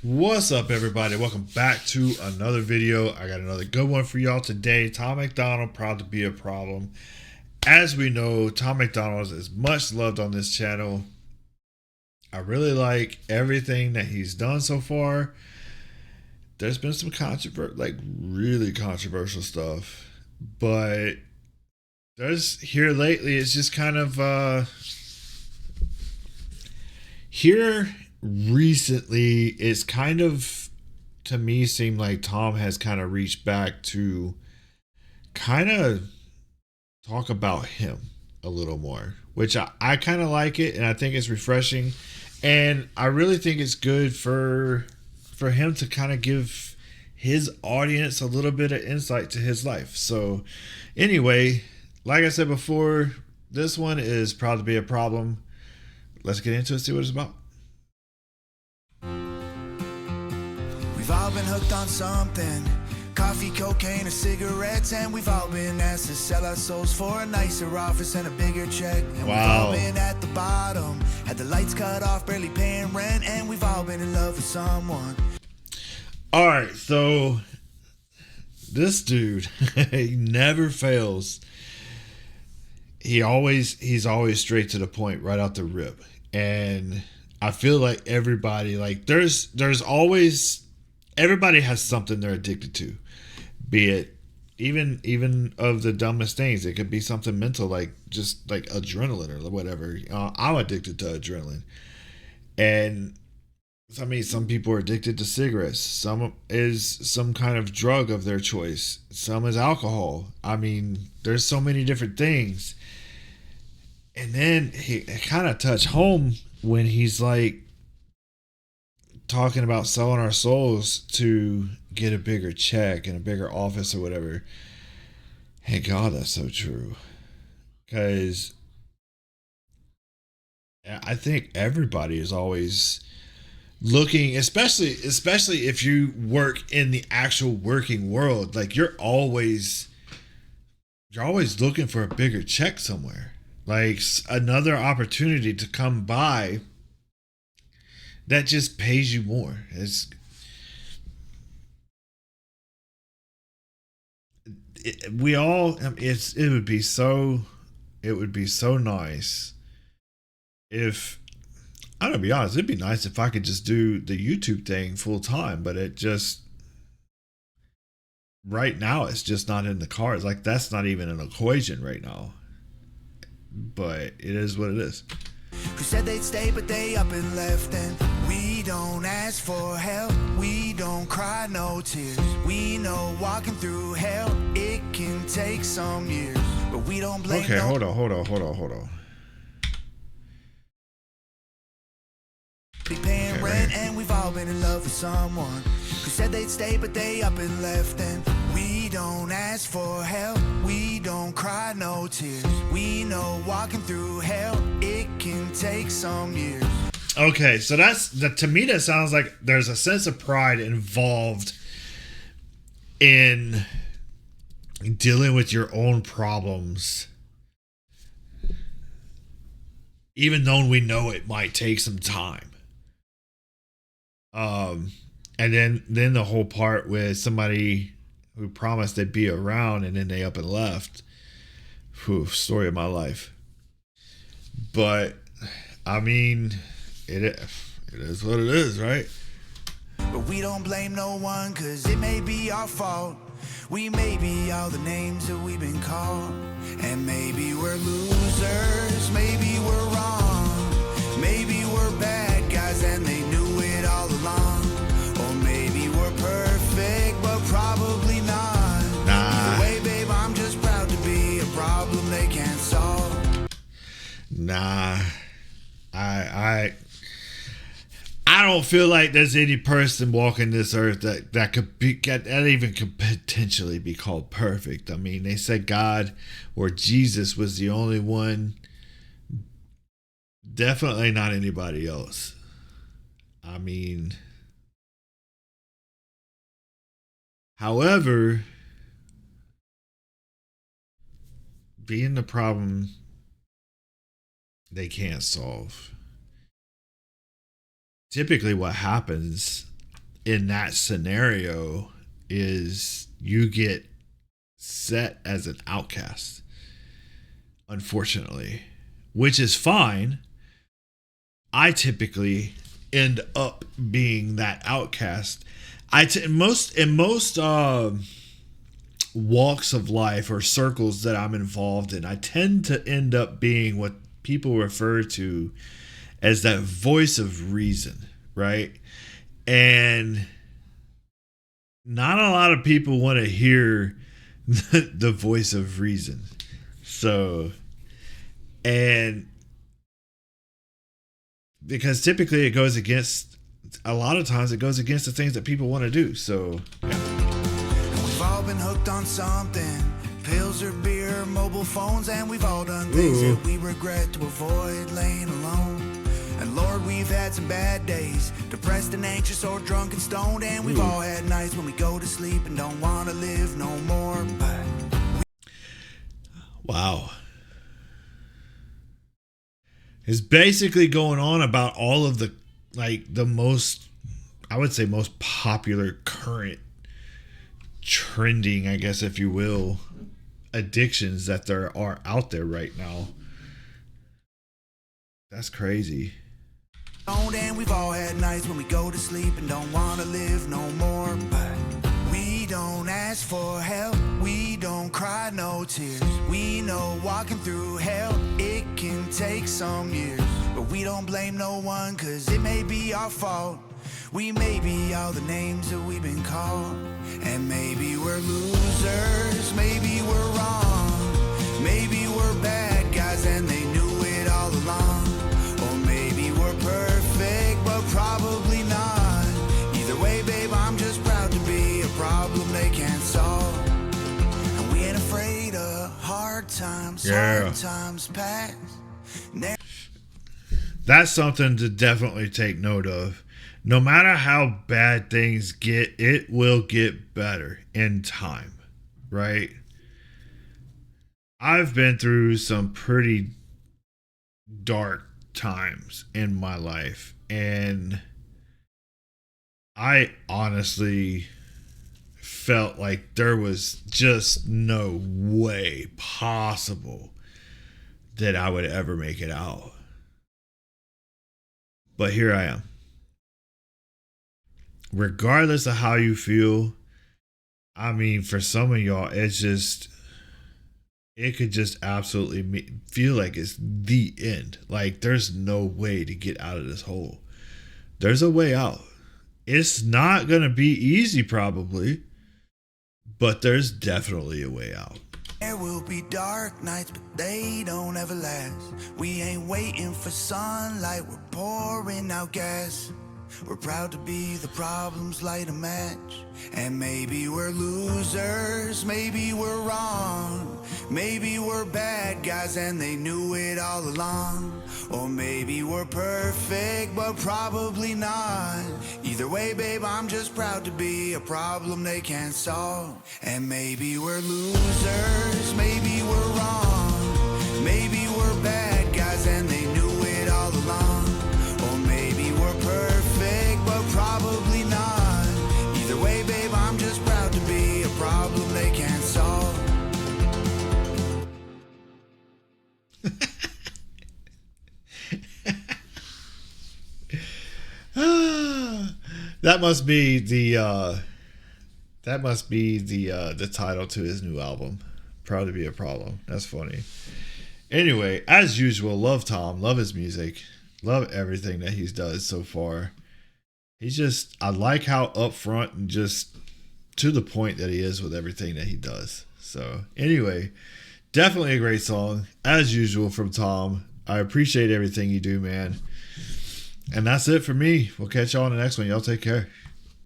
What's up, everybody? Welcome back to another video. I got another good one for y'all today. Tom MacDonald, proud to be a problem. As we know, Tom MacDonald is much loved on this channel. I really like everything that he's done so far. There's been some really controversial stuff, but there's here lately. It's just kind of here recently. It's kind of, to me, seemed like Tom has kind of reached back to kind of talk about him a little more, which I kind of like it, and I think it's refreshing, and I really think it's good for him to kind of give his audience a little bit of insight to his life. So anyway, like I said before, this one is proud to be a problem. Let's get into it, see what it's about. We've all been hooked on something. Coffee, cocaine, or cigarettes. And we've all been asked to sell our souls for a nicer office and a bigger check. And we've all been at the bottom, had the lights cut off, barely paying rent. And we've all been in love with someone. Alright, so this dude, he never fails. He's always straight to the point, right out the rip. And I feel like everybody, like there's always, everybody has something they're addicted to. Be it even of the dumbest things. It could be something mental, like just like adrenaline or whatever. I'm addicted to adrenaline. And I mean, some people are addicted to cigarettes. Some is some kind of drug of their choice. Some is alcohol. I mean, there's so many different things. And then he kind of touched home when he's like talking about selling our souls to get a bigger check and a bigger office or whatever. Hey, God, that's so true. Because I think everybody is always looking, especially if you work in the actual working world, like you're always looking for a bigger check somewhere, like another opportunity to come by that just pays you more. It would be so nice if, I'm gonna be honest, it'd be nice if I could just do the YouTube thing full time, but it just, right now, it's just not in the cards. Like, that's not even an equation right now. But it is what it is. Who said they'd stay, but they up and left. And we don't ask for help. We don't cry no tears. We know walking through hell, it can take some years. But we don't blame. Okay, hold on. Paying rent, and we've all been in love with someone who said they'd stay, but they up and left. And we don't ask for help. We don't cry no tears. We know walking through hell, it can take some years. Okay, so to me that sounds like there's a sense of pride involved in dealing with your own problems, even though we know it might take some time. And then the whole part with somebody who promised they'd be around and then they up and left. Whew, story of my life. But I mean, it is what it is, right? But we don't blame no one, cause it may be our fault. We may be all the names that we've been called. And maybe we're losers, maybe we're wrong, maybe we're bad guys and they knew it all along. Or maybe we're perfect, but probably not. Either way, babe, I'm just proud to be a problem they can't solve. Nah, I don't feel like there's any person walking this earth that even could potentially be called perfect. I mean, they said God or Jesus was the only one. Definitely not anybody else. I mean, however, being the problem they can't solve. Typically what happens, in that scenario is you get set as an outcast, unfortunately, which is fine. I typically end up being that outcast. In most walks of life or circles that I'm involved in, I tend to end up being what people refer to as that voice of reason, right? And not a lot of people want to hear the voice of reason. So, and because typically it goes against, a lot of times it goes against the things that people want to do. So, yeah. We've all been hooked on something, pills or beer, mobile phones, and we've all done things that we regret to avoid laying alone. And Lord, we've had some bad days, depressed and anxious or drunk and stoned, and we've all had nights when we go to sleep and don't want to live no more. Wow. It's basically going on about all of the, like, the most, I would say, most popular current trending, I guess, if you will, addictions that there are out there right now. That's crazy. And we've all had nights when we go to sleep and don't want to live no more. But we don't ask for help, we don't cry no tears. We know walking through hell, it can take some years. But we don't blame no one, cause it may be our fault. We may be all the names that we've been called. And maybe we're losers, maybe we're wrong, maybe we're bad guys and they knew it all along. Or maybe we're perfect, but probably not. Either way, babe, I'm just proud to be a problem they can't solve. And we ain't afraid of hard times, hard times pass. That's something to definitely take note of. No matter how bad things get, it will get better in time, right? I've been through some pretty dark times in my life, and I honestly felt like there was just no way possible that I would ever make it out. But here I am. Regardless of how you feel, I mean, for some of y'all, it's just, it could just absolutely feel like it's the end. Like, there's no way to get out of this hole. There's a way out. It's not going to be easy, probably, but there's definitely a way out. There will be dark nights, but they don't ever last. We ain't waiting for sunlight, we're pouring out gas. We're proud to be the problems light a match. And maybe we're losers, maybe we're wrong, maybe we're bad guys and they knew it all along. Or maybe we're perfect, but probably not. Either way, babe, I'm just proud to be a problem they can't solve. And maybe we're losers, maybe we're wrong, maybe we're bad guys and they knew it all along. Or maybe we're perfect, but probably not. Either way, babe, I'm just proud to be a problem they can't solve. That must be the title to his new album. Proud to be a problem. That's funny. Anyway, as usual, love Tom, love his music, love everything that he's done so far. He's just, I like how upfront and just to the point that he is with everything that he does. So anyway, definitely a great song, as usual, from Tom. I appreciate everything you do, man. And that's it for me. We'll catch y'all on the next one. Y'all take care.